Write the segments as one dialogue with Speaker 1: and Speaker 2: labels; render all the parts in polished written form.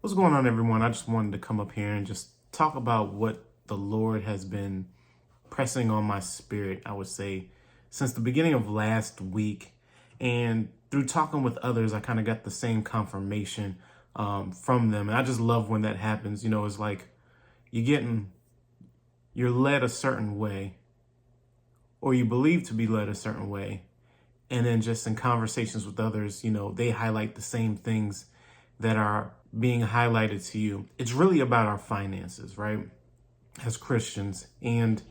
Speaker 1: What's going on, everyone? I just wanted to come up here and just talk about what the Lord has been pressing on my spirit, I would say, since the beginning of last week. And through talking with others, I kind of got the same confirmation from them. And I just love when that happens. You know, it's like you're led a certain way, or you believe to be led a certain way. And then just in conversations with others, they highlight the same things that are being highlighted to you. It's really about our finances, right? As Christians. And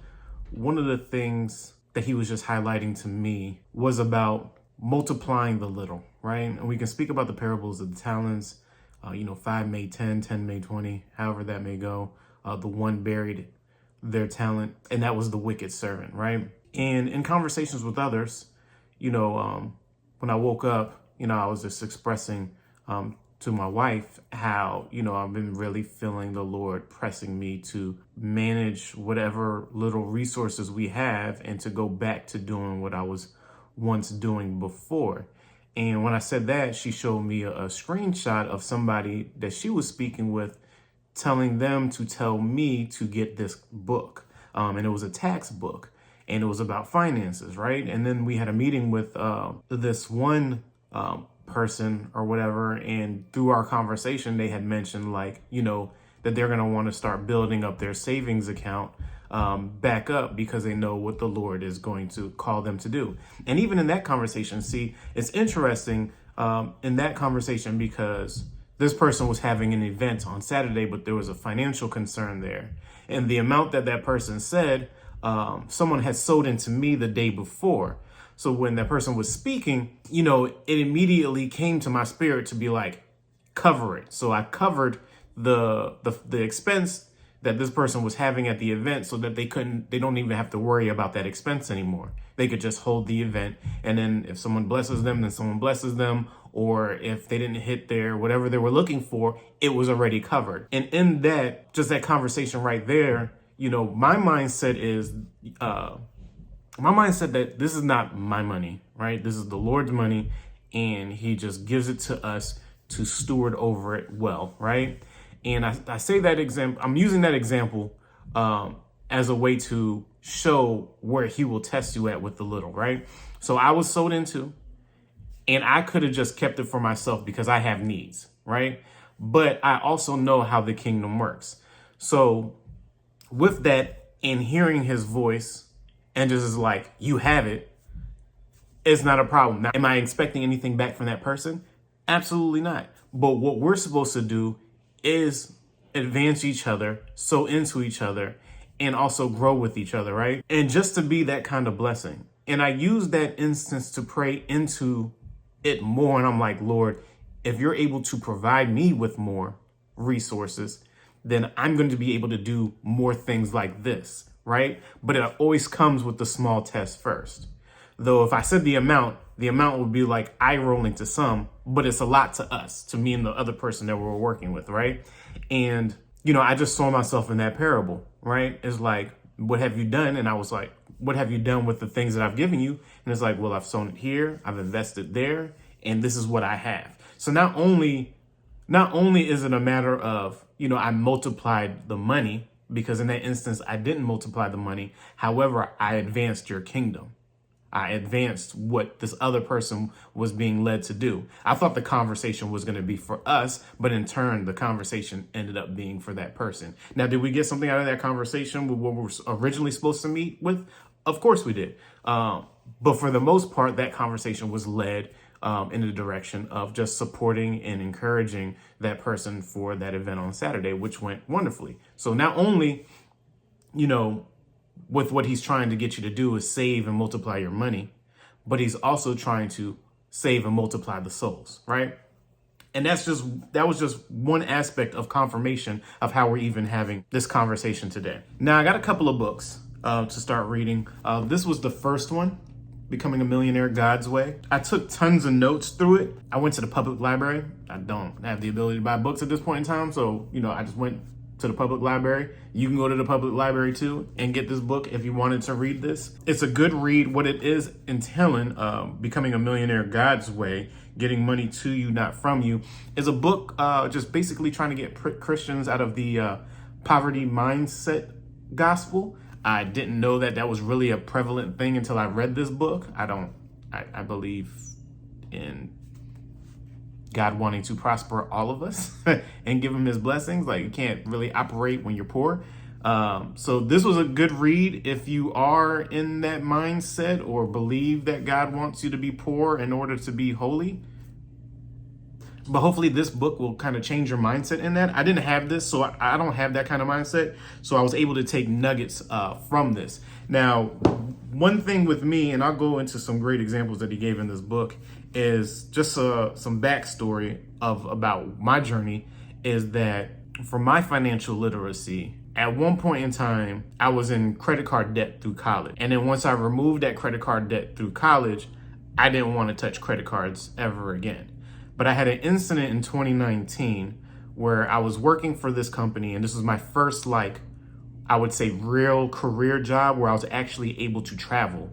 Speaker 1: one of the things that he was just highlighting to me was about multiplying the little, right? And we can speak about the parables of the talents, 5 made 10, 10 made 20, however that may go. The one buried their talent, and that was the wicked servant, right? And in conversations with others, when I woke up, I was just expressing to my wife how, I've been really feeling the Lord pressing me to manage whatever little resources we have and to go back to doing what I was once doing before. And when I said that, she showed me a screenshot of somebody that she was speaking with, telling them to tell me to get this book. And it was a tax book. And it was about finances, right? And then we had a meeting with this one person or whatever. And through our conversation, they had mentioned that they're going to want to start building up their savings account back up because they know what the Lord is going to call them to do. And even in that conversation, see, it's interesting in that conversation because this person was having an event on Saturday, but there was a financial concern there. And the amount that person said, someone had sold into me the day before. So when that person was speaking, it immediately came to my spirit to be like, cover it. So I covered the expense that this person was having at the event so that they don't even have to worry about that expense anymore. They could just hold the event. And then if someone blesses them, then someone blesses them. Or if they didn't hit their whatever they were looking for, it was already covered. And in that, just that conversation right there, my mindset is, that this is not my money, right? This is the Lord's money, and he just gives it to us to steward over it well, right? And I say that example, I'm using that example as a way to show where he will test you at with the little, right? So I was sold into, and I could have just kept it for myself because I have needs, right? But I also know how the kingdom works. So with that and hearing his voice and just like, you have it, it's not a problem. Now, am I expecting anything back from that person? Absolutely not. But what we're supposed to do is advance each other, sow into each other, and also grow with each other, right? And just to be that kind of blessing. And I use that instance to pray into it more. And I'm like, Lord, if you're able to provide me with more resources, then I'm going to be able to do more things like this, right? But it always comes with the small test first. Though if I said the amount would be like eye rolling to some, but it's a lot to us, to me and the other person that we're working with, right? And, I just saw myself in that parable, right? It's like, what have you done? And I was like, what have you done with the things that I've given you? And it's like, well, I've sown it here, I've invested there, and this is what I have. So not only is it a matter of, I multiplied the money, because in that instance, I didn't multiply the money. However, I advanced your kingdom. I advanced what this other person was being led to do. I thought the conversation was going to be for us, but in turn, the conversation ended up being for that person. Now, did we get something out of that conversation with what we were originally supposed to meet with? Of course we did. But for the most part, that conversation was led in the direction of just supporting and encouraging that person for that event on Saturday, which went wonderfully. So not only, with what he's trying to get you to do is save and multiply your money, but he's also trying to save and multiply the souls, right? And that was just one aspect of confirmation of how we're even having this conversation today. Now, I got a couple of books to start reading. This was the first one, Becoming a Millionaire God's Way. I took tons of notes through it. I went to the public library. I don't have the ability to buy books at this point in time, so, I just went to the public library. You can go to the public library too and get this book if you wanted to read this. It's a good read. What it is entailing, Becoming a Millionaire God's Way, getting money to you, not from you, is a book just basically trying to get Christians out of the poverty mindset gospel. I didn't know that that was really a prevalent thing until I read this book. I believe in God wanting to prosper all of us and give him his blessings. Like, you can't really operate when you're poor. So this was a good read if you are in that mindset or believe that God wants you to be poor in order to be holy. But hopefully this book will kind of change your mindset in that. I didn't have this, so I don't have that kind of mindset. So I was able to take nuggets from this. Now, one thing with me, and I'll go into some great examples that he gave in this book, is just some backstory about my journey, is that for my financial literacy, at one point in time, I was in credit card debt through college. And then once I removed that credit card debt through college, I didn't want to touch credit cards ever again. But I had an incident in 2019 where I was working for this company, and this was my first, I would say, real career job where I was actually able to travel.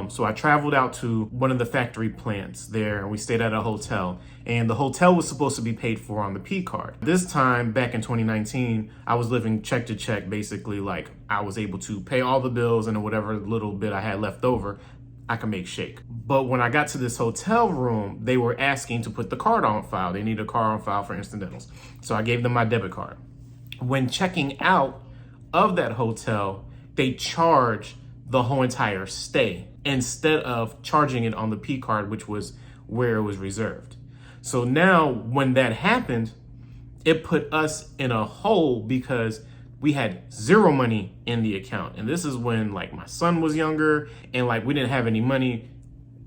Speaker 1: So I traveled out to one of the factory plants there, and we stayed at a hotel, and the hotel was supposed to be paid for on the P card. This time back in 2019, I was living check to check, basically. Like, I was able to pay all the bills, and whatever little bit I had left over, I can make shake. But when I got to this hotel room, they were asking to put the card on file. They need a card on file for incidentals. So I gave them my debit card. When checking out of that hotel, they charged the whole entire stay instead of charging it on the P card, which was where it was reserved. So now when that happened, it put us in a hole because we had zero money in the account. And this is when, like, my son was younger, and like we didn't have any money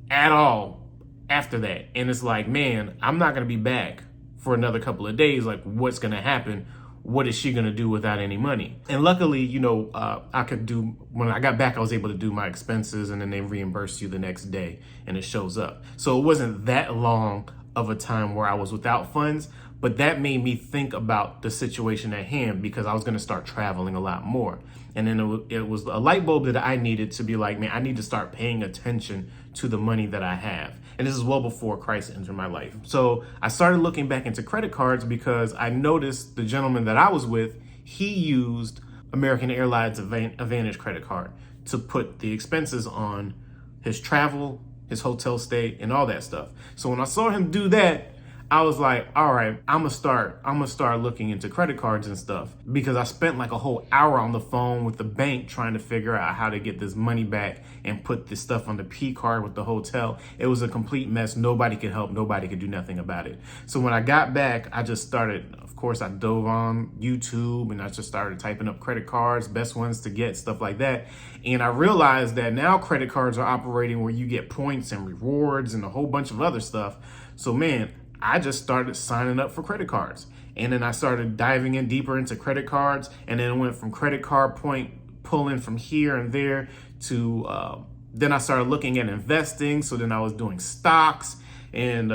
Speaker 1: at all after that. And it's like, man, I'm not gonna be back for another couple of days. Like, what's gonna happen? What is she gonna do without any money? And luckily, when I got back, I was able to do my expenses, and then they reimburse you the next day and it shows up. So it wasn't that long of a time where I was without funds, but that made me think about the situation at hand because I was gonna start traveling a lot more. And then it was a light bulb that I needed to be like, man, I need to start paying attention to the money that I have. And this is well before Christ entered my life. So I started looking back into credit cards because I noticed the gentleman that I was with, he used American Airlines Advantage credit card to put the expenses on his travel, his hotel stay, and all that stuff. So when I saw him do that, I was like, all right, I'm gonna start looking into credit cards and stuff, because I spent like a whole hour on the phone with the bank trying to figure out how to get this money back and put this stuff on the P card with the hotel. It was a complete mess. Nobody could help. Nobody could do nothing about it. So when I got back, I just started, of course, I dove on YouTube and I just started typing up credit cards, best ones to get, stuff like that. And I realized that now credit cards are operating where you get points and rewards and a whole bunch of other stuff. So man, I just started signing up for credit cards. And then I started diving in deeper into credit cards, and then went from credit card point pulling from here and there to, then I started looking at investing. So then I was doing stocks and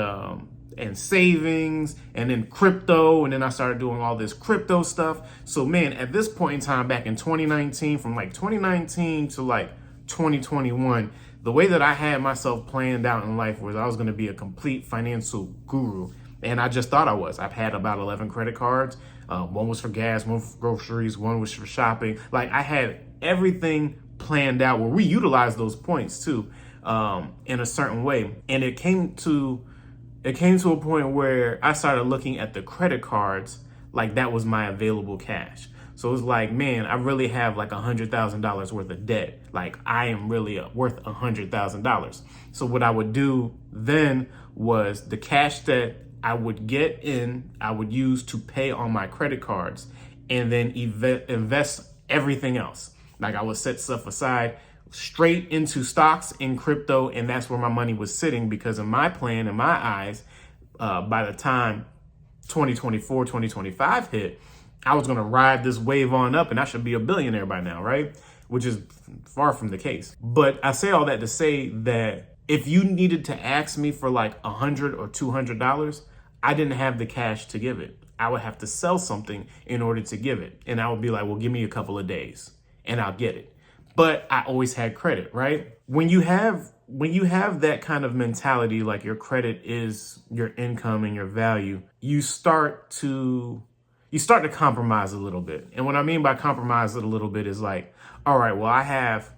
Speaker 1: savings, and then crypto. And then I started doing all this crypto stuff. So man, at this point in time, back in 2019, from like 2019 to like 2021, the way that I had myself planned out in life was I was going to be a complete financial guru. And I just thought I was. I've had about 11 credit cards. One was for gas, one for groceries, one was for shopping. Like, I had everything planned out where we utilized those points too, in a certain way. And it came to a point where I started looking at the credit cards like that was my available cash. So it was like, man, I really have like $100,000 worth of debt. Like, I am really worth $100,000. So what I would do then was the cash that I would get in, I would use to pay on my credit cards, and then invest everything else. Like, I would set stuff aside straight into stocks and crypto, and that's where my money was sitting, because in my plan, in my eyes, by the time 2024, 2025 hit, I was going to ride this wave on up and I should be a billionaire by now, right? Which is far from the case. But I say all that to say that if you needed to ask me for like $100 or $200, I didn't have the cash to give it. I would have to sell something in order to give it. And I would be like, well, give me a couple of days and I'll get it. but I always had credit, right? When you have that kind of mentality, like your credit is your income and your value, you start to compromise a little bit. And what I mean by compromise it a little bit is like, all right, well, I have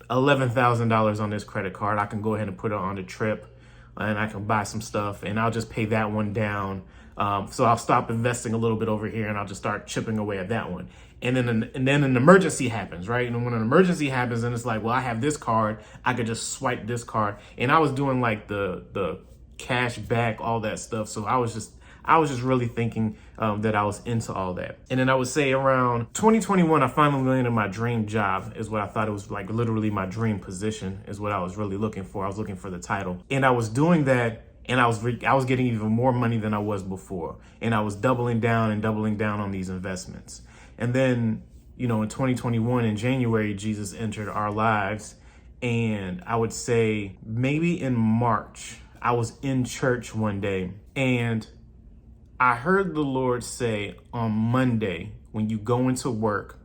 Speaker 1: $11,000 on this credit card. I can go ahead and put it on the trip and I can buy some stuff and I'll just pay that one down. So I'll stop investing a little bit over here and I'll just start chipping away at that one. And then an emergency happens, right? And when an emergency happens, then it's like, well, I have this card. I could just swipe this card. And I was doing like the cash back, all that stuff. So I was just really thinking that I was into all that. And then I would say around 2021, I finally landed my dream job, is what I thought. It was like literally my dream position is what I was really looking for. I was looking for the title. And I was doing that, and I was getting even more money than I was before. And I was doubling down on these investments. And then, in 2021 in January, Jesus entered our lives. And I would say maybe in March, I was in church one day and I heard the Lord say on Monday, when you go into work,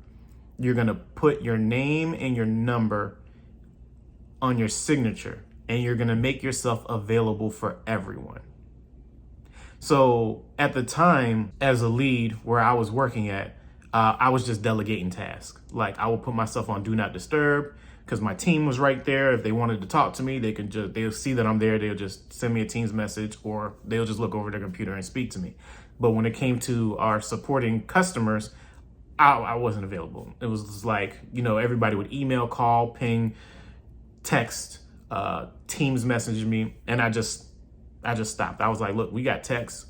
Speaker 1: you're going to put your name and your number on your signature and you're going to make yourself available for everyone. So at the time, as a lead where I was working at, I was just delegating tasks. Like I would put myself on Do Not Disturb because my team was right there. If they wanted to talk to me, they'll see that I'm there. They'll just send me a Teams message or they'll just look over their computer and speak to me. But when it came to our supporting customers, I wasn't available. It was just like, everybody would email, call, ping, text, Teams message me. And I just stopped. I was like, look, we got text.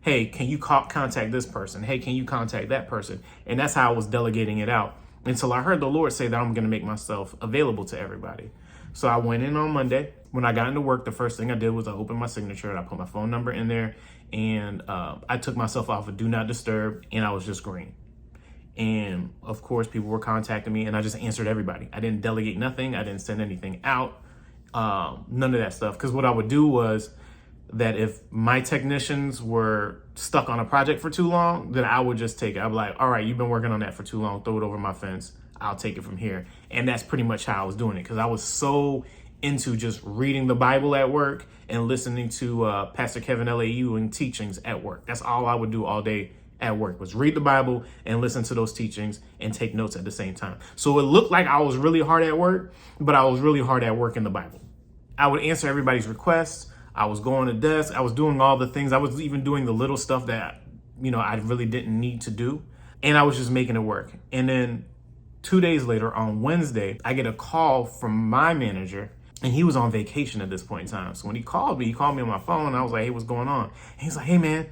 Speaker 1: Hey, can you contact this person? Hey, can you contact that person? And that's how I was delegating it out until I heard the Lord say that I'm going to make myself available to everybody. So I went in on Monday. When I got into work, the first thing I did was I opened my signature and I put my phone number in there. And I took myself off of Do Not Disturb and I was just green. And of course, people were contacting me and I just answered everybody. I didn't delegate nothing. I didn't send anything out. None of that stuff. Because what I would do was that if my technicians were stuck on a project for too long, then I would just take it. I'd be like, all right, you've been working on that for too long. Throw it over my fence. I'll take it from here. And that's pretty much how I was doing it because I was so into just reading the Bible at work and listening to Pastor Kevin L.A.U. and teachings at work. That's all I would do all day at work was read the Bible and listen to those teachings and take notes at the same time. So it looked like I was really hard at work, but I was really hard at work in the Bible. I would answer everybody's requests. I was going to desk. I was doing all the things. I was even doing the little stuff that, I really didn't need to do. And I was just making it work. And then 2 days later on Wednesday, I get a call from my manager and he was on vacation at this point in time. So when he called me on my phone. And I was like, hey, what's going on? And he's like, hey, man,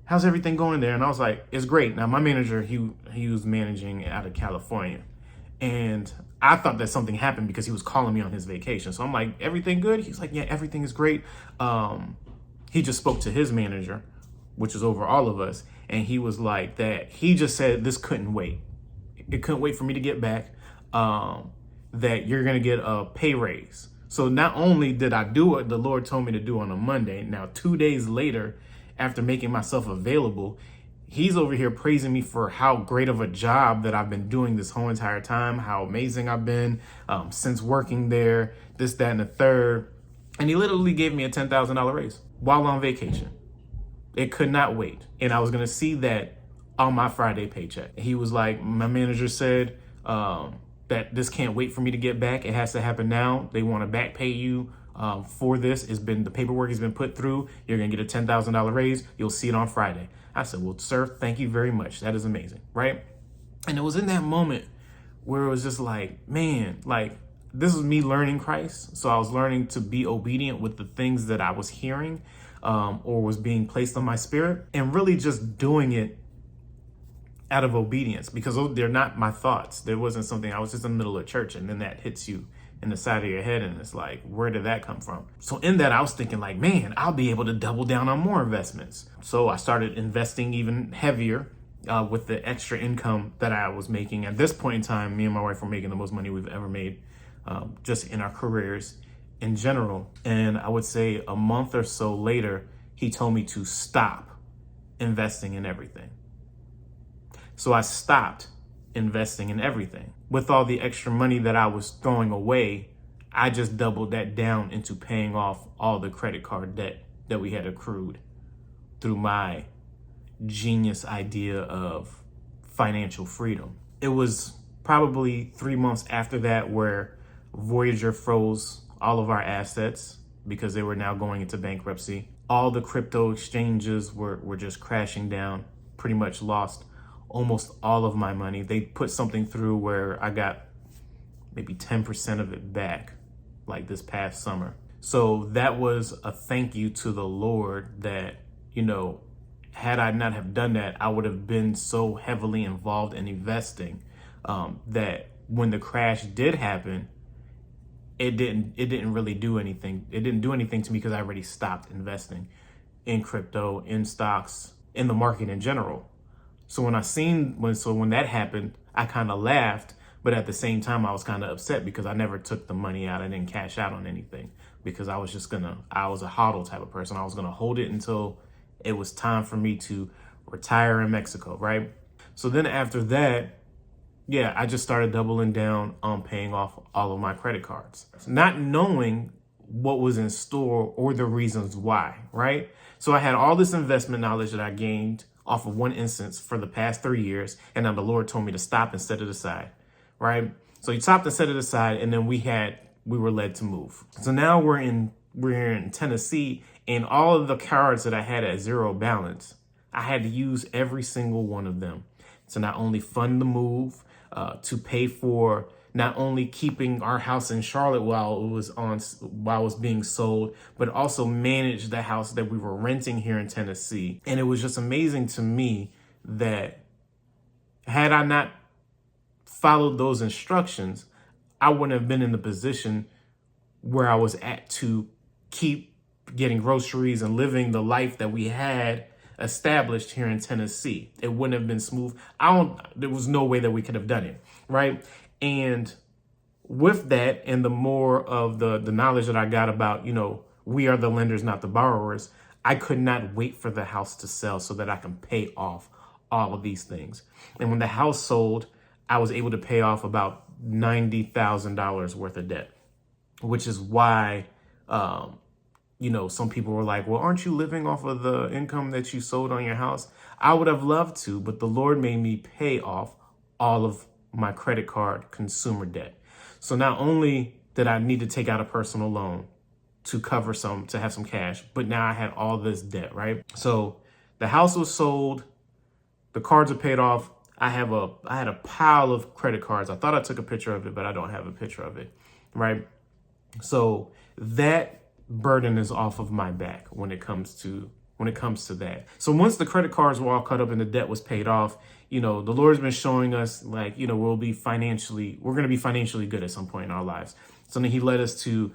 Speaker 1: how's everything going there? And I was like, it's great. Now, my manager, he was managing out of California. And I thought that something happened because he was calling me on his vacation. So I'm like, everything good? He's like, yeah, everything is great. He just spoke to his manager, which is over all of us. And he was like that. He just said this couldn't wait. It couldn't wait for me to get back. That you're going to get a pay raise. So not only did I do what the Lord told me to do on a Monday, now 2 days later, after making myself available, he's over here praising me for how great of a job that I've been doing this whole entire time, how amazing I've been since working there, this, that, and the third. And he literally gave me a $10,000 raise while on vacation. It could not wait. And I was going to see that on my Friday paycheck. He was like, my manager said that this can't wait for me to get back. It has to happen now. They want to back pay you for this. The paperwork has been put through. You're going to get a $10,000 raise. You'll see it on Friday. I said, well, sir, thank you very much. That is amazing, right? And it was in that moment where it was just like, man, like this was me learning Christ. So I was learning to be obedient with the things that I was hearing or was being placed on my spirit and really just doing it out of obedience because they're not my thoughts. There wasn't something, I was just in the middle of church and then that hits you in the side of your head and it's like, where did that come from? So in that, I was thinking like, man, I'll be able to double down on more investments. So I started investing even heavier with the extra income that I was making. At this point in time, me and my wife were making the most money we've ever made just in our careers in general. And I would say a month or so later, he told me to stop investing in everything. So I stopped investing in everything. With all the extra money that I was throwing away, I just doubled that down into paying off all the credit card debt that we had accrued through my genius idea of financial freedom. It was probably 3 months after that where Voyager froze all of our assets because they were now going into bankruptcy. All the crypto exchanges were just crashing down, pretty much lost almost all of my money. They put something through where I got maybe 10% of it back, like this past summer. So that was a thank you to the Lord that, had I not have done that, I would have been so heavily involved in investing that when the crash did happen, it didn't really do anything. It didn't do anything to me because I already stopped investing in crypto, in stocks, in the market in general. So when that happened, I kind of laughed, but at the same time, I was kind of upset because I never took the money out. I didn't cash out on anything because I was a hodl type of person. I was gonna hold it until it was time for me to retire in Mexico, right? So then after that, I just started doubling down on paying off all of my credit cards, not knowing what was in store or the reasons why, right? So I had all this investment knowledge that I gained off of one instance for the past 3 years, and then the Lord told me to stop and set it aside, right? So he stopped and set it aside, and then we were led to move. So now we're in Tennessee, and all of the cards that I had at zero balance, I had to use every single one of them to not only fund the move, to pay for not only keeping our house in Charlotte while it was being sold, but also manage the house that we were renting here in Tennessee. And it was just amazing to me that had I not followed those instructions, I wouldn't have been in the position where I was at to keep getting groceries and living the life that we had established here in Tennessee. It wouldn't have been smooth. There was no way that we could have done it, right? And with that, and the more of the knowledge that I got about, we are the lenders, not the borrowers, I could not wait for the house to sell so that I can pay off all of these things. And when the house sold, I was able to pay off about $90,000 worth of debt, which is why, some people were like, well, aren't you living off of the income that you sold on your house? I would have loved to, but the Lord made me pay off all of my credit card consumer debt. So not only did I need to take out a personal loan to have some cash, but now I had all this debt, right? So the house was sold, the cards are paid off. I had a pile of credit cards. I thought I took a picture of it, but I don't have a picture of it, right? So that burden is off of my back when it comes to that. So once the credit cards were all cut up and the debt was paid off, the Lord's been showing us we're going to be financially good at some point in our lives. So then he led us to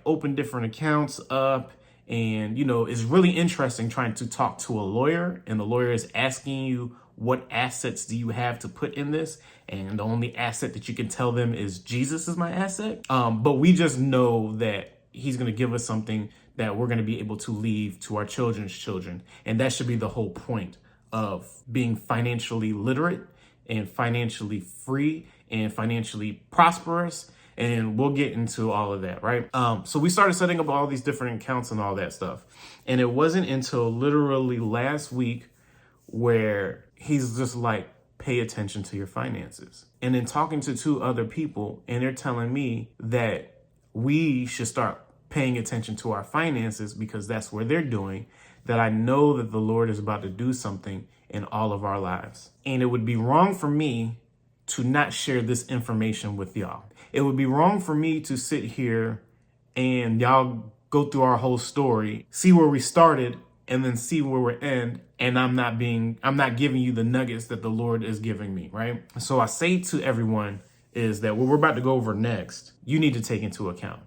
Speaker 1: open different accounts up. And, it's really interesting trying to talk to a lawyer, and the lawyer is asking you, what assets do you have to put in this? And the only asset that you can tell them is Jesus is my asset. But we just know that he's going to give us something that we're going to be able to leave to our children's children. And that should be the whole point of being financially literate and financially free and financially prosperous. And we'll get into all of that, right? So we started setting up all these different accounts and all that stuff. And it wasn't until literally last week where he's just like, pay attention to your finances. And then talking to 2 other people, and they're telling me that we should start paying attention to our finances because that's where they're doing, that I know that the Lord is about to do something in all of our lives. And it would be wrong for me to not share this information with y'all. It would be wrong for me to sit here and y'all go through our whole story, see where we started, and then see where we're end. And I'm not giving you the nuggets that the Lord is giving me, right? So I say to everyone is that what we're about to go over next, you need to take into account.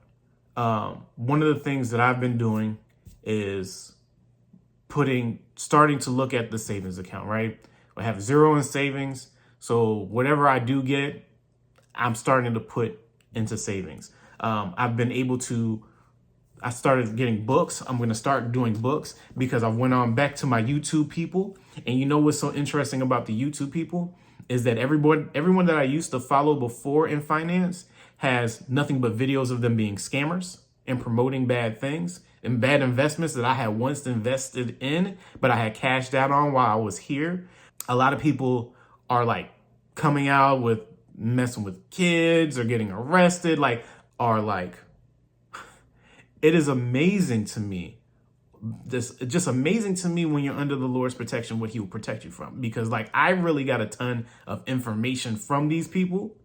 Speaker 1: One of the things that I've been doing is starting to look at the savings account, right? I have zero in savings. So whatever I do get, I'm starting to put into savings. I started getting books. I'm going to start doing books because I went on back to my YouTube people. And you know what's so interesting about the YouTube people is that everyone that I used to follow before in finance has nothing but videos of them being scammers and promoting bad things and bad investments that I had once invested in, but I had cashed out on while I was here. A lot of people are like coming out with messing with kids or getting arrested, it is amazing to me. This just amazing to me when you're under the Lord's protection, what he will protect you from. Because like I really got a ton of information from these people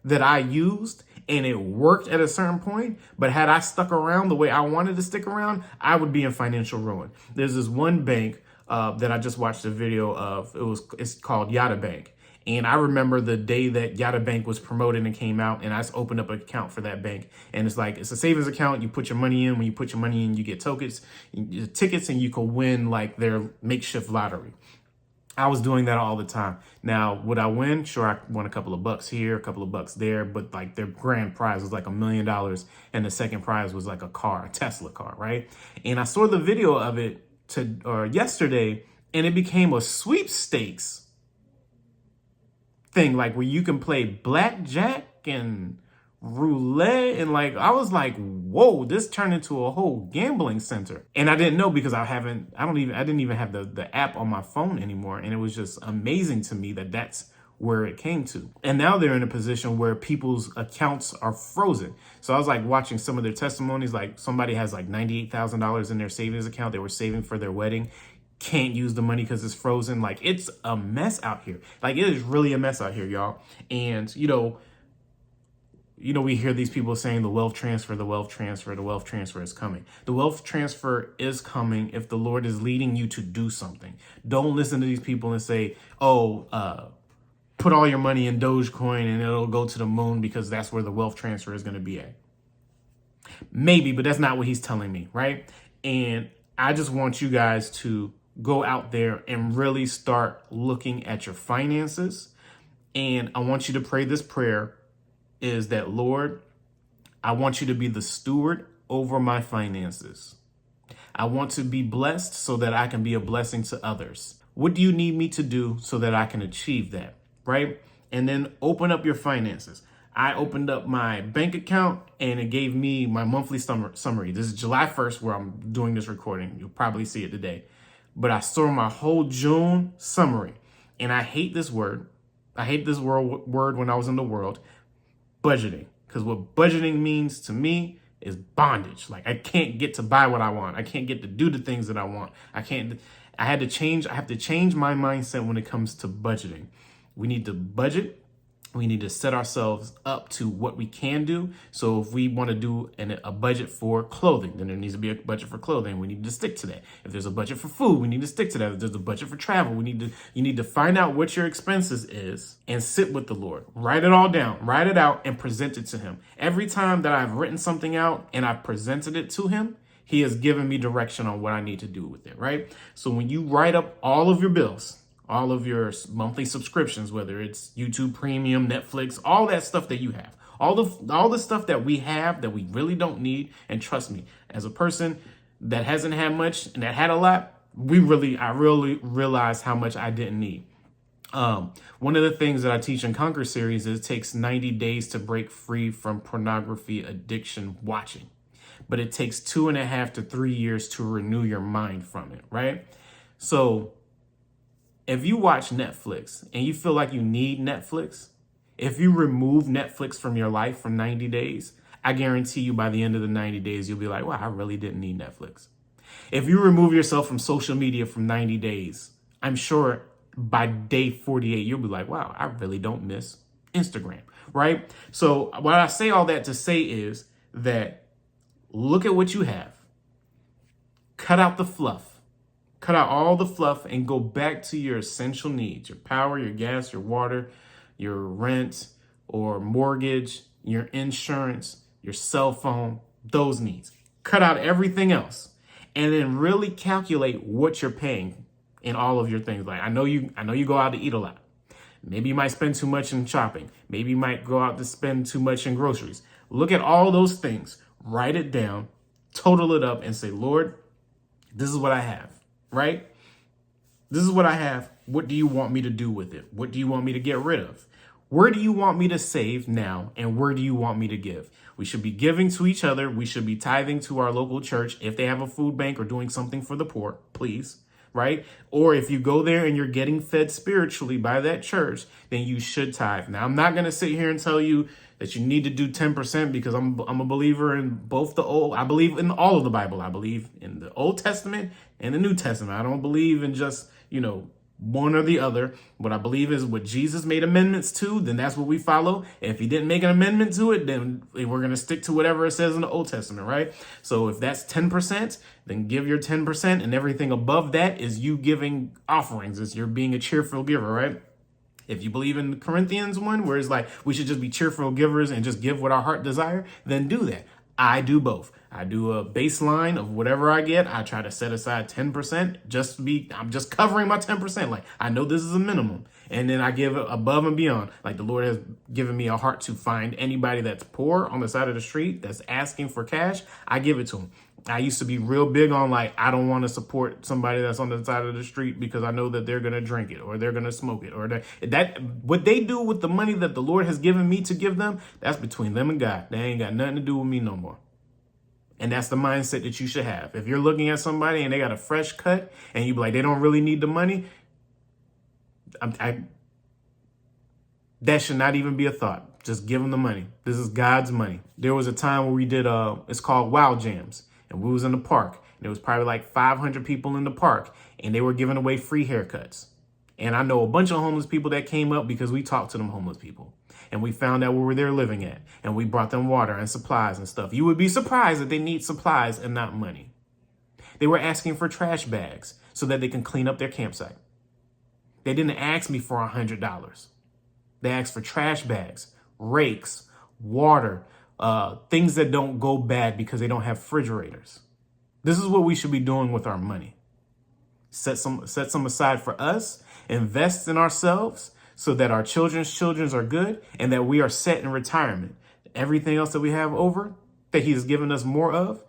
Speaker 1: that I used and it worked at a certain point. But had I stuck around the way I wanted to stick around, I would be in financial ruin. There's this one bank that I just watched a video of. It's called Yada Bank. And I remember the day that Yada Bank was promoted and came out, and I just opened up an account for that bank. And it's like, it's a savings account. You put your money in. When you put your money in, you get tickets, and you can win like their makeshift lottery. I was doing that all the time. Now, would I win? Sure, I won a couple of bucks here, a couple of bucks there, but like their grand prize was like $1 million, and the second prize was like a Tesla car, right? And I saw the video of it yesterday, and it became a sweepstakes thing, like where you can play blackjack and roulette, and like I was like, whoa, this turned into a whole gambling center. And I didn't know because I didn't even have the app on my phone anymore. And it was just amazing to me that that's where it came to. And now they're in a position where people's accounts are frozen. So I was like watching some of their testimonies, like somebody has like $98,000 in their savings account they were saving for their wedding, can't use the money because it's frozen. Like it's a mess out here. Like it is really a mess out here, y'all. And we hear these people saying the wealth transfer is coming. The wealth transfer is coming if the Lord is leading you to do something. Don't listen to these people and say, put all your money in Dogecoin and it'll go to the moon because that's where the wealth transfer is going to be at. Maybe, but that's not what he's telling me, right? And I just want you guys to go out there and really start looking at your finances. And I want you to pray this prayer, is that, Lord, I want you to be the steward over my finances. I want to be blessed so that I can be a blessing to others. What do you need me to do so that I can achieve that, right? And then open up your finances. I opened up my bank account and it gave me my monthly summary. This is July 1st where I'm doing this recording. You'll probably see it today. But I saw my whole June summary. And I hate this word. I hate this word when I was in the world. Budgeting. Because what budgeting means to me is bondage. Like I can't get to buy what I want. I can't get to do the things that I want. I have to change my mindset when it comes to budgeting. We need to budget. We need to set ourselves up to what we can do. So if we want to do a budget for clothing, then there needs to be a budget for clothing. We need to stick to that. If there's a budget for food, we need to stick to that. If there's a budget for travel, you need to find out what your expenses is and sit with the Lord. Write it all down, write it out and present it to him. Every time that I've written something out and I've presented it to him, he has given me direction on what I need to do with it, right? So when you write up all of your bills, all of your monthly subscriptions, whether it's YouTube Premium, Netflix, all that stuff that you have, all the stuff that we have that we really don't need. And trust me, as a person that hasn't had much and that had a lot, I really realized how much I didn't need. One of the things that I teach in Conquer series is it takes 90 days to break free from pornography addiction watching, but it takes 2.5 to 3 years to renew your mind from it, right? So if you watch Netflix and you feel like you need Netflix, if you remove Netflix from your life for 90 days, I guarantee you by the end of the 90 days, you'll be like, wow, I really didn't need Netflix. If you remove yourself from social media for 90 days, I'm sure by day 48, you'll be like, wow, I really don't miss Instagram, right? So what I say all that to say is that look at what you have. Cut out the fluff. Cut out all the fluff and go back to your essential needs, your power, your gas, your water, your rent or mortgage, your insurance, your cell phone, those needs. Cut out everything else and then really calculate what you're paying in all of your things. Like I know you go out to eat a lot. Maybe you might spend too much in shopping. Maybe you might go out to spend too much in groceries. Look at all those things, write it down, total it up and say, Lord, this is what I have. Right? This is what I have. What do you want me to do with it? What do you want me to get rid of? Where do you want me to save now? And where do you want me to give? We should be giving to each other. We should be tithing to our local church if they have a food bank or doing something for the poor, please. Right? Or if you go there and you're getting fed spiritually by that church, then you should tithe. Now, I'm not going to sit here and tell you that you need to do 10% because I'm a believer in both I believe in all of the Bible. I believe in the Old Testament and the New Testament. I don't believe in just, one or the other. What I believe is what Jesus made amendments to, then that's what we follow. If he didn't make an amendment to it, then we're going to stick to whatever it says in the Old Testament, right? So if that's 10%, then give your 10%, and everything above that is you giving offerings. It's you're being a cheerful giver, right? If you believe in the Corinthians one, where it's like we should just be cheerful givers and just give what our heart desire, then do that. I do both. I do a baseline of whatever I get. I try to set aside 10%. I'm just covering my 10%. Like, I know this is a minimum. And then I give above and beyond. Like, the Lord has given me a heart to find anybody that's poor on the side of the street that's asking for cash. I give it to them. I used to be real big on I don't want to support somebody that's on the side of the street because I know that they're going to drink it or they're going to smoke it or that what they do with the money that the Lord has given me to give them, that's between them and God. They ain't got nothing to do with me no more. And that's the mindset that you should have. If you're looking at somebody and they got a fresh cut and you be like, they don't really need the money, that should not even be a thought. Just give them the money. This is God's money. There was a time where we did, it's called Wow Jams. And we was in the park. And there was probably like 500 people in the park. And they were giving away free haircuts. And I know a bunch of homeless people that came up because we talked to them homeless people. And we found out where they're living at. And we brought them water and supplies and stuff. You would be surprised that they need supplies and not money. They were asking for trash bags so that they can clean up their campsite. They didn't ask me for $100. They asked for trash bags, rakes, water, things that don't go bad because they don't have refrigerators. This is what we should be doing with our money. Set some aside for us, invest in ourselves so that our children's children are good and that we are set in retirement. Everything else that we have over, that he's given us more of,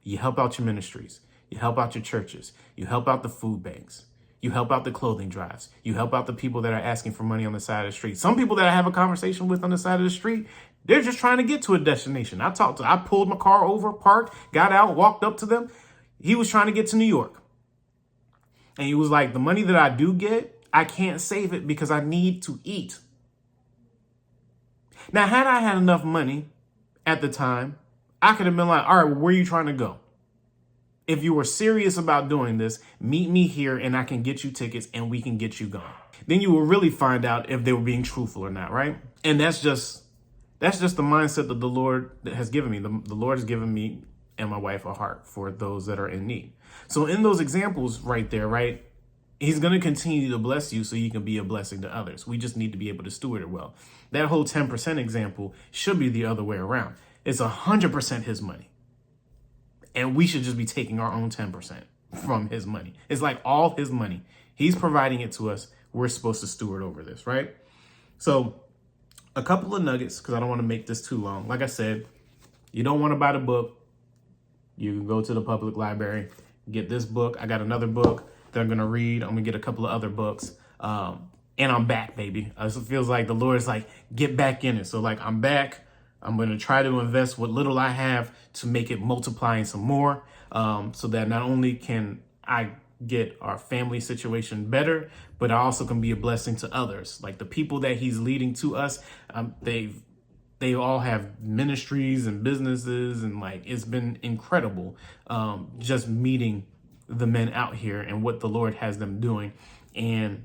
Speaker 1: you help out your ministries, you help out your churches, you help out the food banks, you help out the clothing drives, you help out the people that are asking for money on the side of the street. Some people that I have a conversation with on the side of the street, they're just trying to get to a destination. I pulled my car over, parked, got out, walked up to them. He was trying to get to New York. And he was like, the money that I do get, I can't save it because I need to eat. Now, had I had enough money at the time, I could have been like, all right, well, where are you trying to go? If you were serious about doing this, meet me here and I can get you tickets and we can get you gone. Then you will really find out if they were being truthful or not, right? And that's just the mindset that the Lord has given me. The Lord has given me and my wife a heart for those that are in need. So in those examples right there, right, he's going to continue to bless you so you can be a blessing to others. We just need to be able to steward it well. That whole 10% example should be the other way around. It's 100% his money. And we should just be taking our own 10% from his money. It's like all his money. He's providing it to us. We're supposed to steward over this, right? So a couple of nuggets, because I don't want to make this too long. Like I said, you don't want to buy the book. You can go to the public library, get this book. I got another book that I'm going to read. I'm going to get a couple of other books. And I'm back, baby. It feels like the Lord's like, get back in it. So like, I'm back. I'm going to try to invest what little I have to make it multiplying some more, so that not only can I get our family situation better, but I also can be a blessing to others. Like the people that he's leading to us, they all have ministries and businesses, and like it's been incredible just meeting the men out here and what the Lord has them doing. And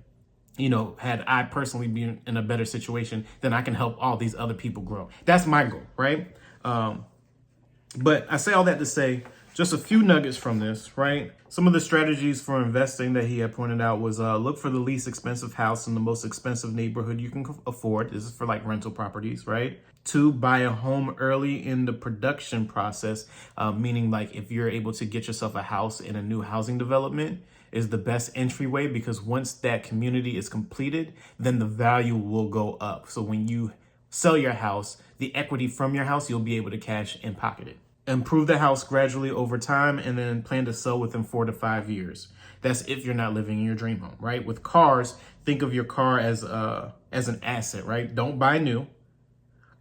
Speaker 1: had I personally been in a better situation, then I can help all these other people grow. That's my goal, right? But I say all that to say just a few nuggets from this, right? Some of the strategies for investing that he had pointed out was look for the least expensive house in the most expensive neighborhood you can afford. This is for like rental properties, right? 2, buy a home early in the production process, meaning like if you're able to get yourself a house in a new housing development, is the best entryway, because once that community is completed, then the value will go up. So when you sell your house, the equity from your house, you'll be able to cash and pocket it. Improve the house gradually over time, and then plan to sell within 4 to 5 years. That's if you're not living in your dream home, right? With cars, think of your car as an asset, right? Don't buy new.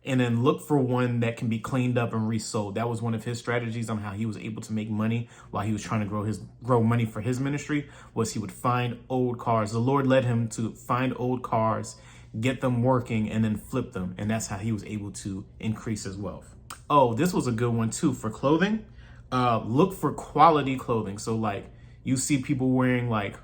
Speaker 1: And then look for one that can be cleaned up and resold. That was one of his strategies on how he was able to make money while he was trying to grow money for his ministry, was he would find old cars. The Lord led him to find old cars, get them working, and then flip them. And that's how he was able to increase his wealth. Oh, this was a good one too for clothing. Look for quality clothing. So like, you see people wearing like,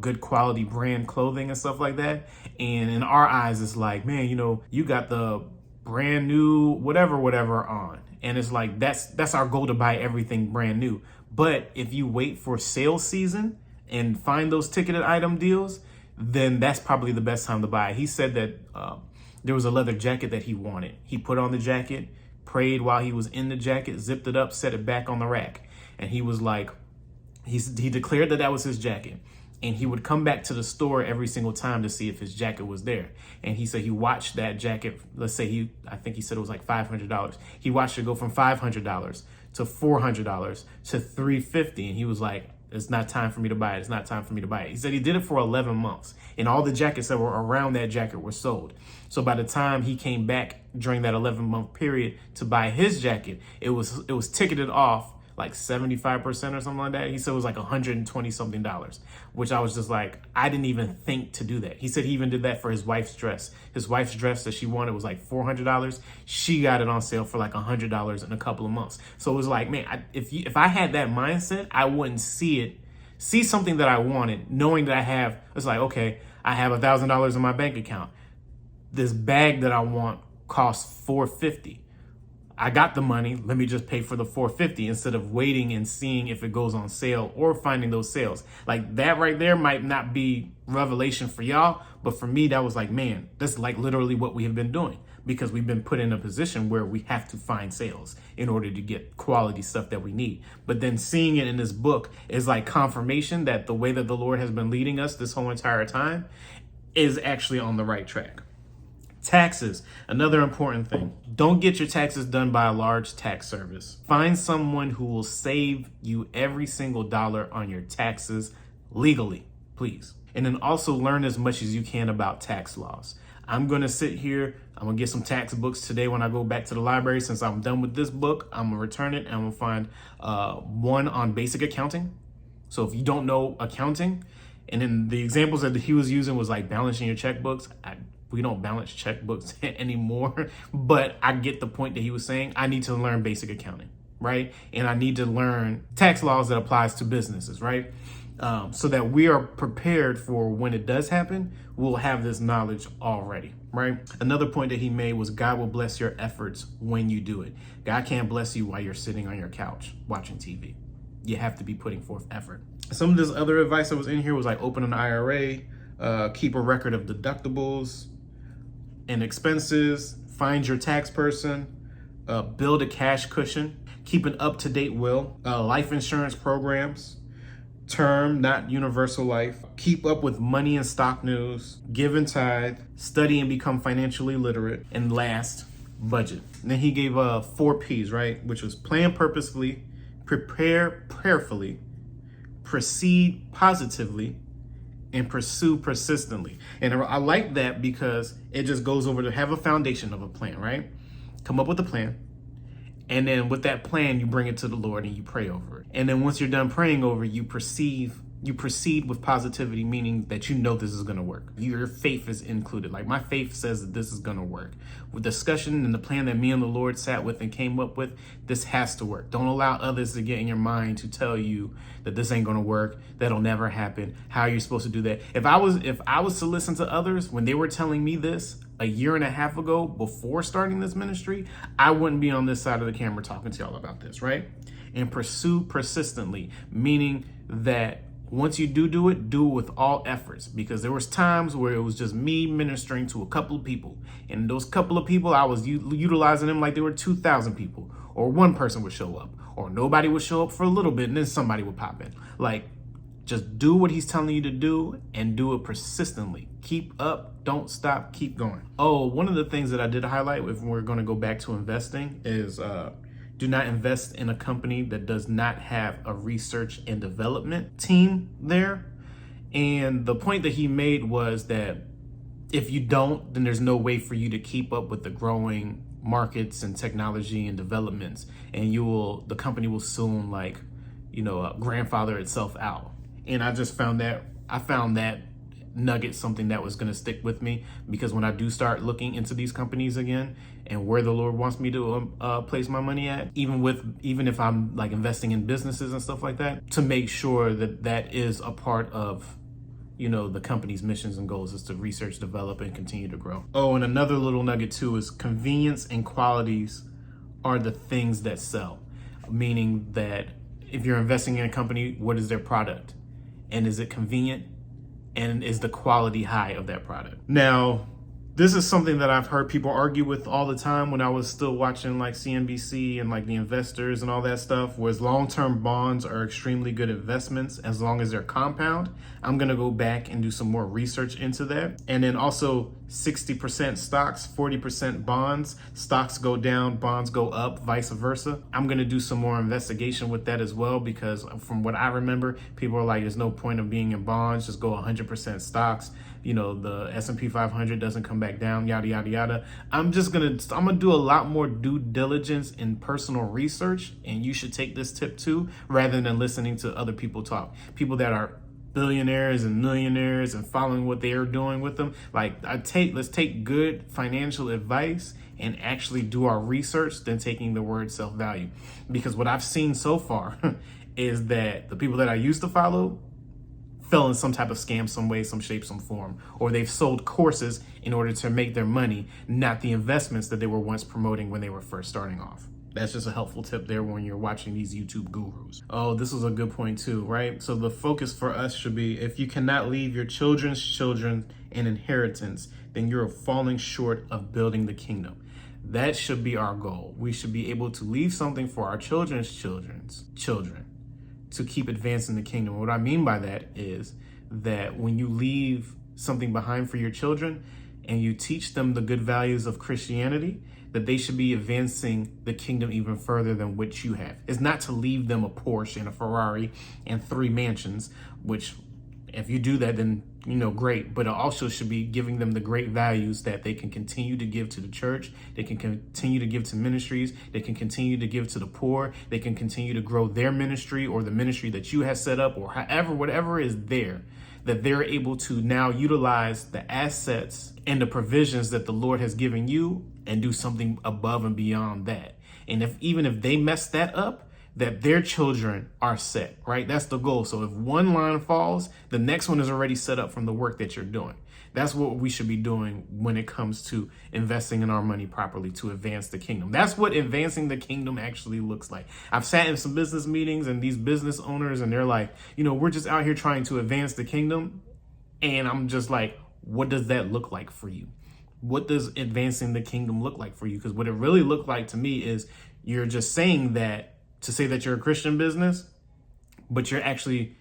Speaker 1: good quality brand clothing and stuff like that. And in our eyes, it's like, man, you got the brand new whatever on, and it's like that's our goal, to buy everything brand new. But if you wait for sales season and find those ticketed item deals, then that's probably the best time to buy. He said that there was a leather jacket that he wanted. He put on the jacket, prayed while he was in the jacket, zipped it up, set it back on the rack, and he was like, he declared that was his jacket. And he would come back to the store every single time to see if his jacket was there. And he said he watched that jacket. Let's say I think he said it was like $500. He watched it go from $500 to $400 to $350. And he was like, it's not time for me to buy it. It's not time for me to buy it. He said he did it for 11 months. And all the jackets that were around that jacket were sold. So by the time he came back during that 11-month period to buy his jacket, it was ticketed off like 75% or something like that. He said it was like $120 something, which I was just like, I didn't even think to do that. He said he even did that for his wife's dress. His wife's dress that she wanted was like $400. She got it on sale for like $100 in a couple of months. So it was like, man, if I had that mindset, I wouldn't see something that I wanted, knowing that it's like, okay, I have $1,000 in my bank account. This bag that I want costs $450. I got the money, let me just pay for the $450 instead of waiting and seeing if it goes on sale or finding those sales. Like that right there might not be revelation for y'all, but for me, that was like, man, that's like literally what we have been doing, because we've been put in a position where we have to find sales in order to get quality stuff that we need. But then seeing it in this book is like confirmation that the way that the Lord has been leading us this whole entire time is actually on the right track. Taxes, another important thing. Don't get your taxes done by a large tax service. Find someone who will save you every single dollar on your taxes legally, please. And then also learn as much as you can about tax laws. I'm going to sit here, I'm going to get some tax books today when I go back to the library. Since I'm done with this book, I'm going to return it and I'm going to find one on basic accounting. So if you don't know accounting, and then the examples that he was using was like balancing your checkbooks. We don't balance checkbooks anymore, but I get the point that he was saying. I need to learn basic accounting, right? And I need to learn tax laws that applies to businesses, right? So that we are prepared for when it does happen, we'll have this knowledge already, right? Another point that he made was God will bless your efforts when you do it. God can't bless you while you're sitting on your couch watching TV. You have to be putting forth effort. Some of this other advice that was in here was like open an IRA, keep a record of deductibles and expenses, find your tax person, build a cash cushion, keep an up-to-date will, life insurance programs, term, not universal life, keep up with money and stock news, give and tithe, study and become financially literate, and last, budget. And then he gave 4 P's, right? Which was plan purposefully, prepare prayerfully, proceed positively, and pursue persistently. And I like that because it just goes over to have a foundation of a plan, right? Come up with a plan. And then with that plan, you bring it to the Lord and you pray over it. And then once you're done praying over it, you proceed with positivity, meaning that you know this is going to work. Your faith is included. Like my faith says that this is going to work. With discussion and the plan that me and the Lord sat with and came up with, this has to work. Don't allow others to get in your mind to tell you that this ain't going to work. That'll never happen. How are you supposed to do that? If I was to listen to others when they were telling me this a year and a half ago before starting this ministry, I wouldn't be on this side of the camera talking to y'all about this, right? And pursue persistently, meaning that once you do it with all efforts, because there was times where it was just me ministering to a couple of people. And those couple of people, I was utilizing them like they were 2,000 people, or one person would show up, or nobody would show up for a little bit and then somebody would pop in. Like, just do what he's telling you to do and do it persistently. Keep up, don't stop, keep going. Oh, one of the things that I did highlight, if we're going to go back to investing, is Do not invest in a company that does not have a research and development team there. And the point that he made was that if you don't, then there's no way for you to keep up with the growing markets and technology and developments. And the company will soon grandfather itself out. And I found that nugget something that was going to stick with me, because when I do start looking into these companies again and where the Lord wants me to place my money at, even if I'm like investing in businesses and stuff like that, to make sure that that is a part of the company's missions and goals, is to research, develop, and continue to grow. Oh, and another little nugget too is convenience and qualities are the things that sell. Meaning that if you're investing in a company, what is their product? And is it convenient? And is the quality high of that product? Now, this is something that I've heard people argue with all the time when I was still watching like CNBC and like the investors and all that stuff, was long-term bonds are extremely good investments as long as they're compound. I'm gonna go back and do some more research into that. And then also 60% stocks, 40% bonds. Stocks go down, bonds go up, vice versa. I'm gonna do some more investigation with that as well, because from what I remember, people are like, there's no point of being in bonds, just go 100% stocks. The S&P 500 doesn't come back down, yada, yada, yada. I'm gonna do a lot more due diligence in personal research, and you should take this tip too, rather than listening to other people talk. People that are billionaires and millionaires and following what they are doing with them. Let's take good financial advice and actually do our research than taking the word self-value. Because what I've seen so far is that the people that I used to follow fell in some type of scam, some way, some shape, some form, or they've sold courses in order to make their money, not the investments that they were once promoting when they were first starting off. That's just a helpful tip there when you're watching these YouTube gurus. Oh, this was a good point too, right? So the focus for us should be, if you cannot leave your children's children an inheritance, then you're falling short of building the kingdom. That should be our goal. We should be able to leave something for our children's children to keep advancing the kingdom. What I mean by that is that when you leave something behind for your children and you teach them the good values of Christianity, that they should be advancing the kingdom even further than what you have. It's not to leave them a Porsche and a Ferrari and 3 mansions, which if you do that, then great. But it also should be giving them the great values that they can continue to give to the church. They can continue to give to ministries. They can continue to give to the poor. They can continue to grow their ministry or the ministry that you have set up, or whatever is there, that they're able to now utilize the assets and the provisions that the Lord has given you and do something above and beyond that. And even if they mess that up, that their children are set, right? That's the goal. So if one line falls, the next one is already set up from the work that you're doing. That's what we should be doing when it comes to investing in our money properly to advance the kingdom. That's what advancing the kingdom actually looks like. I've sat in some business meetings and these business owners, and they're like, we're just out here trying to advance the kingdom. And I'm just like, what does that look like for you? What does advancing the kingdom look like for you? Because what it really looked like to me is you're just saying that to say that you're a Christian business, but you're actually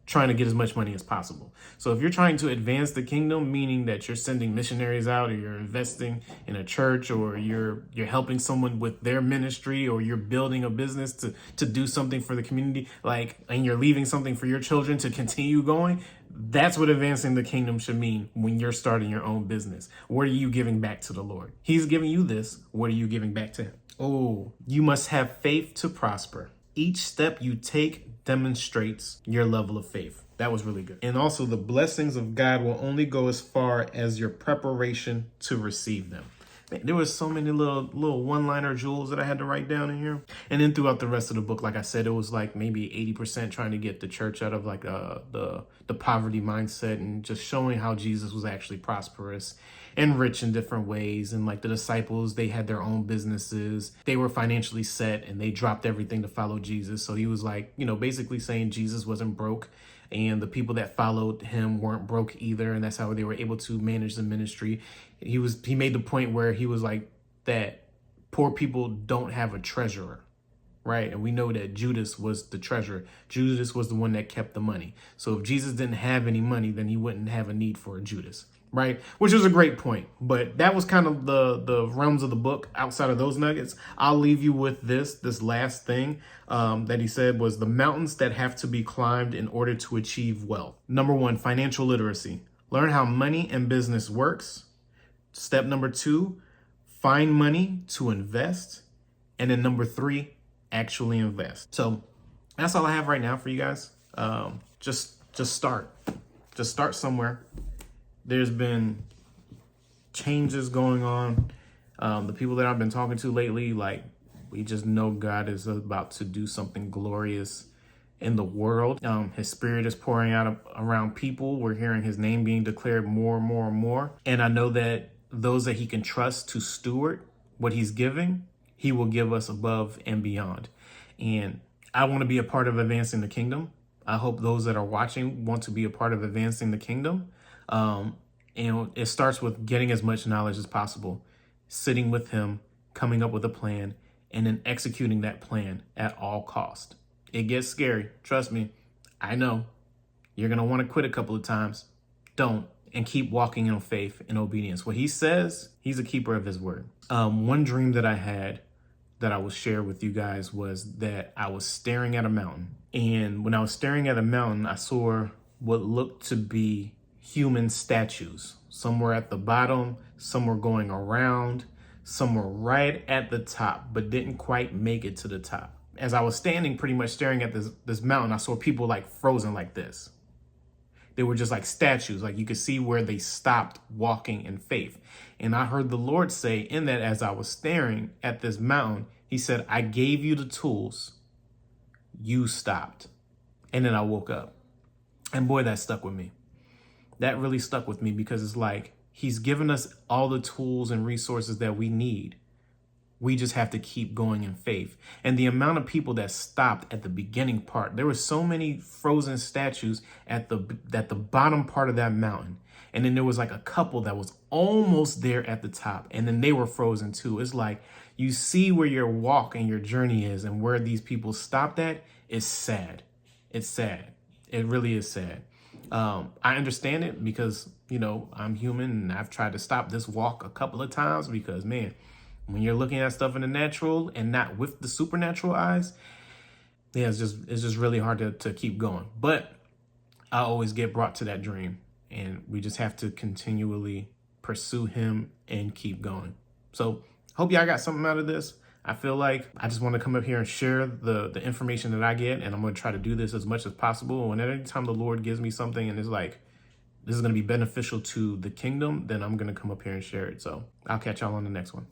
Speaker 1: trying to get as much money as possible. So if you're trying to advance the kingdom, meaning that you're sending missionaries out, or you're investing in a church, or you're helping someone with their ministry, or you're building a business to do something for the community, and you're leaving something for your children to continue going, that's what advancing the kingdom should mean when you're starting your own business. What are you giving back to the Lord? He's giving you this. What are you giving back to him? Oh, you must have faith to prosper. Each step you take demonstrates your level of faith. That was really good. And also, the blessings of God will only go as far as your preparation to receive them. There was so many little one-liner jewels that I had to write down in here. And then throughout the rest of the book, like I said, it was like maybe 80% trying to get the church out of the poverty mindset, and just showing how Jesus was actually prosperous and rich in different ways. And like the disciples, they had their own businesses. They were financially set and they dropped everything to follow Jesus. So he was like, basically saying Jesus wasn't broke, and the people that followed him weren't broke either. And that's how they were able to manage the ministry. He made the point where he was like that poor people don't have a treasurer. right? And we know that Judas was the treasurer. Judas was the one that kept the money. So if Jesus didn't have any money, then he wouldn't have a need for a Judas, right? Which was a great point. But that was kind of the realms of the book. Outside of those nuggets, I'll leave you with this last thing that he said was the mountains that have to be climbed in order to achieve wealth. Number one, financial literacy. Learn how money and business works. Step number two, find money to invest. And then number three, actually invest. So that's all I have right now for you guys. Just start. Just start somewhere. There's been changes going on. The people that I've been talking to lately, like, we just know God is about to do something glorious in the world. His spirit is pouring out around people. We're hearing his name being declared more and more and more. And I know that those that he can trust to steward what he's giving, he will give us above and beyond. And I want to be a part of advancing the kingdom. I hope those that are watching want to be a part of advancing the kingdom. And it starts with getting as much knowledge as possible, sitting with him, coming up with a plan, and then executing that plan at all cost. It gets scary. Trust me. I know. You're going to want to quit a couple of times. Don't. And keep walking in faith and obedience. What he says, he's a keeper of his word. One dream that I had that I will share with you guys was that I was staring at a mountain. And when I was staring at a mountain, I saw what looked to be human statues. Some were at the bottom, some were going around, some were right at the top, but didn't quite make it to the top. As I was standing pretty much staring at this mountain, I saw people like frozen like this. They were just like statues, like you could see where they stopped walking in faith. And I heard the Lord say in that, as I was staring at this mountain, he said, I gave you the tools, you stopped. And then I woke up. And boy, that stuck with me. That really stuck with me because it's like, he's given us all the tools and resources that we need. We just have to keep going in faith. And the amount of people that stopped at the beginning part, there were so many frozen statues at the bottom part of that mountain. And then there was like a couple that was almost there at the top. And then they were frozen too. It's like you see where your walk and your journey is and where these people stopped at. It's sad. It's sad. It really is sad. I understand it because, you know, I'm human and I've tried to stop this walk a couple of times because, man, when you're looking at stuff in the natural and not with the supernatural eyes, yeah, it's just really hard to keep going. But I always get brought to that dream, and we just have to continually pursue him and keep going. So hope y'all got something out of this. I feel like I just want to come up here and share the information that I get, and I'm going to try to do this as much as possible. And any time the Lord gives me something and it's like, this is going to be beneficial to the kingdom, then I'm going to come up here and share it. So I'll catch y'all on the next one.